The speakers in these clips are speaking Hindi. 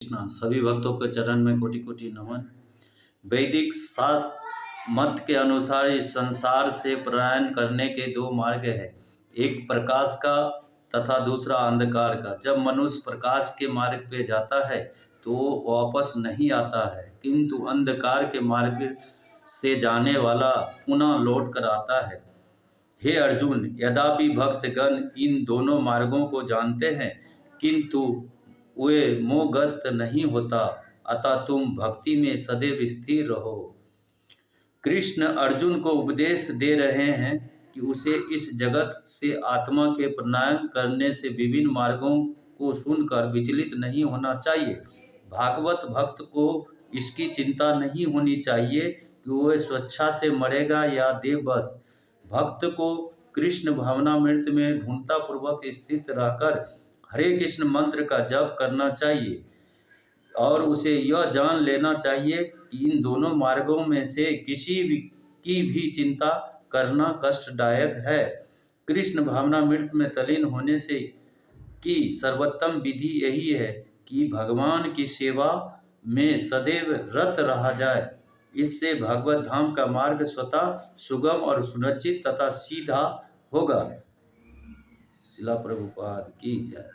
कृष्णा सभी भक्तों के चरण में कोटि कोटि नमन। वैदिक शास्त्र मत के अनुसार इस संसार से पलायन करने के दो मार्ग हैं, एक प्रकाश का तथा दूसरा अंधकार का। जब मनुष्य प्रकाश के मार्ग पे जाता है तो वो वापस नहीं आता है, किंतु अंधकार के मार्ग से जाने वाला पुनः लौट कर आता है। हे अर्जुन, यद्यपि भक्तगण इन दोनों मार्गों को जानते हैं, किंतु वे मोहग्रस्त नहीं होता, अतः तुम भक्ति में सदैव स्थिर रहो। कृष्ण अर्जुन को उपदेश दे रहे हैं कि उसे इस जगत से आत्मा के प्रणाम करने से विभिन्न मार्गों को सुनकर विचलित नहीं होना चाहिए। भागवत भक्त को इसकी चिंता नहीं होनी चाहिए कि वह स्वेच्छा से मरेगा या देववश। भक्त को कृष्ण भावनामृत में ढूंढता पूर्वक स्थित रहकर हरे कृष्ण मंत्र का जप करना चाहिए और उसे यह जान लेना चाहिए कि इन दोनों मार्गों में से की भी चिंता करना कष्टदायक है। कृष्ण भावनामृत में तल्लीन होने से की सर्वोत्तम विधि यही है कि भगवान की सेवा में सदैव रत रहा जाए। इससे भगवत धाम का मार्ग स्वतः सुगम और सुनिश्चित तथा सीधा होगा। शिला प्रभुपाद की जय।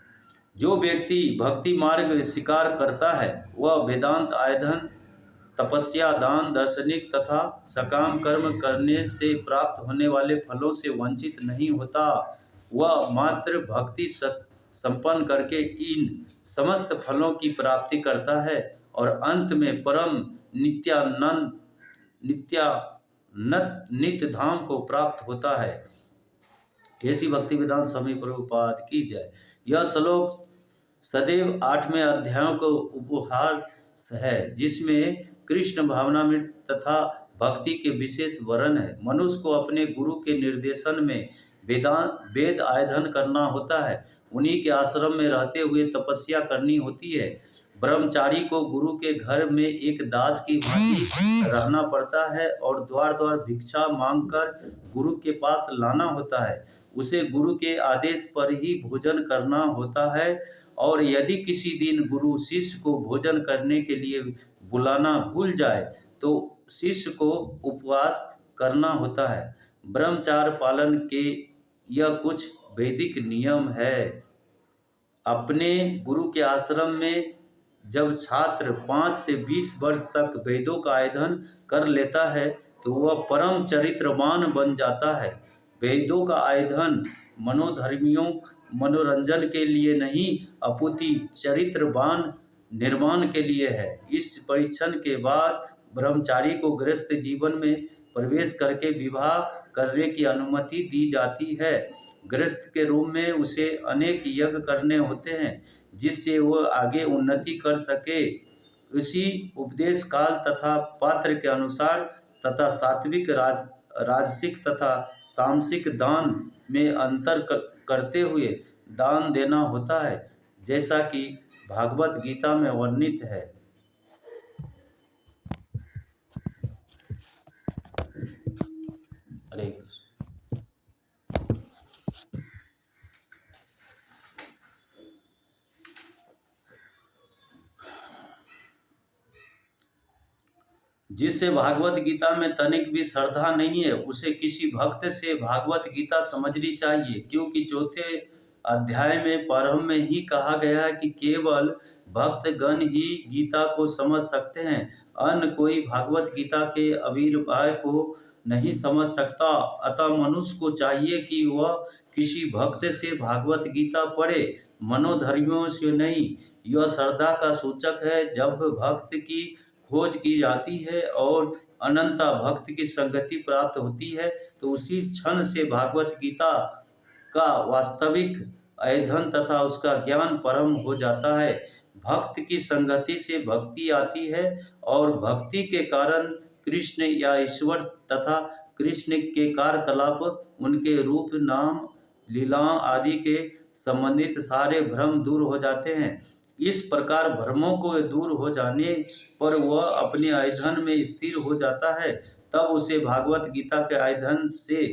जो व्यक्ति भक्ति मार्ग स्वीकार करता है वह वेदांत अध्ययन, तपस्या, दान, दार्शनिक तथा सकाम कर्म करने से प्राप्त होने वाले फलों से वंचित नहीं होता। वह मात्र भक्ति संपन्न करके इन समस्त फलों की प्राप्ति करता है और अंत में परम नित्य धाम को प्राप्त होता है। ऐसी भक्ति वेदांत स्वामी प्रभुपाद की जय। यह श्लोक सदैव 8वें अध्यायों को उपहार है, जिसमें कृष्ण भावनामृत तथा भक्ति के विशेष वर्णन है। मनुष्य को अपने गुरु के निर्देशन में वेद अध्ययन करना होता है, उन्हीं के आश्रम में रहते हुए तपस्या करनी होती है। ब्रह्मचारी को गुरु के घर में एक दास की भांति रहना पड़ता है और द्वार द्वार भिक्षा मांगकर गुरु के पास लाना होता है। उसे गुरु के आदेश पर ही भोजन करना होता है और यदि किसी दिन गुरु शिष्य को भोजन करने के लिए बुलाना भूल जाए तो शिष्य को उपवास करना होता है। ब्रह्मचार्य पालन के यह कुछ वैदिक नियम है। अपने गुरु के आश्रम में जब छात्र 5 से 20 वर्ष तक वेदों का अध्ययन कर लेता है तो वह परम चरित्रवान बन जाता है। वेदों का अध्ययन मनोधर्मियों मनोरंजन के लिए नहीं अपितु चरित्रवान निर्माण के लिए है। इस परीक्षण के बाद ब्रह्मचारी को गृहस्थ जीवन में प्रवेश करके विवाह करने की अनुमति दी जाती है। गृहस्थ के रूप में उसे अनेक यज्ञ करने होते हैं जिससे वह आगे उन्नति कर सके। उसी उपदेश काल तथा पात्र के अनुसार तथा सात्विक राजसिक तथा तामसिक दान में अंतर करते हुए दान देना होता है, जैसा कि भागवत गीता में वर्णित है। हरे कृष्ण। जिससे भागवत गीता में तनिक भी श्रद्धा नहीं है उसे किसी भक्त से भागवत गीता समझनी चाहिए, क्योंकि चौथे अध्याय में प्रारंभ में ही कहा गया है कि केवल भक्तगण ही गीता को समझ सकते हैं, अन्य कोई भागवत गीता के अभिप्राय को नहीं समझ सकता। अतः मनुष्य को चाहिए कि वह किसी भक्त से भागवत गीता पढ़े, मनोधर्मियों से नहीं। यह श्रद्धा का सूचक है। जब भक्त की खोज की जाती है और अनंता भक्त की संगति प्राप्त होती है तो उसी क्षण से भागवत गीता का वास्तविक अध्ययन तथा उसका ज्ञान परम हो जाता है। भक्त की संगति से भक्ति आती है और भक्ति के कारण कृष्ण या ईश्वर तथा कृष्ण के कार्यकलाप, उनके रूप, नाम, लीला आदि के संबंधित सारे भ्रम दूर हो जाते हैं। इस प्रकार भ्रमों को दूर हो जाने पर वह अपने अध्ययन में स्थिर हो जाता है। तब उसे भागवत गीता के अध्ययन से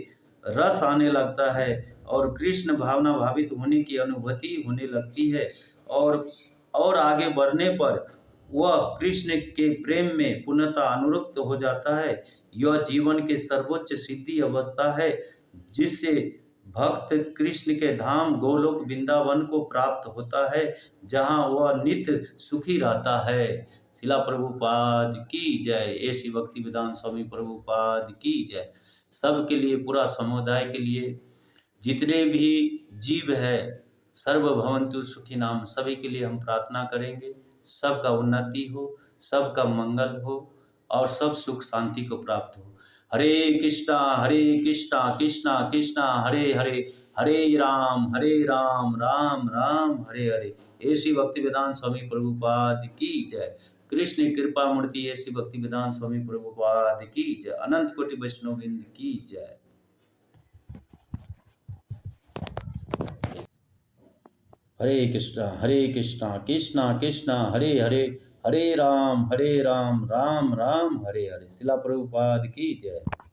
रस आने लगता है और कृष्ण भावना भावित होने की अनुभूति होने लगती है और और आगे बढ़ने पर वह कृष्ण के प्रेम में पूर्णतः अनुरक्त हो जाता है। यह जीवन के सर्वोच्च सिद्धि अवस्था है जिससे भक्त कृष्ण के धाम गोलोक वृंदावन को प्राप्त होता है, जहाँ वह नित्य सुखी रहता है। शिला प्रभुपाद की जय। ऐसी भक्ति वेदांत स्वामी प्रभुपाद की जय। सबके लिए, पूरा समुदाय के लिए, जितने भी जीव है, सर्वभवन्तु सुखिनाम, सभी के लिए हम प्रार्थना करेंगे। सबका उन्नति हो, सबका मंगल हो और सब सुख शांति को प्राप्त हो। हरे कृष्णा कृष्णा कृष्णा हरे हरे, हरे राम राम राम हरे हरे। ऐसी भक्ति वेदांत स्वामी प्रभुपाद की जय। कृष्ण कृपा मूर्ति ऐसी भक्ति वेदांत स्वामी प्रभुपाद की जय। अनंत कोटि वैष्णववृंद की जय। हरे कृष्णा कृष्णा कृष्णा हरे हरे, हरे राम राम राम हरे हरे। शिला प्रभुपाद की जय।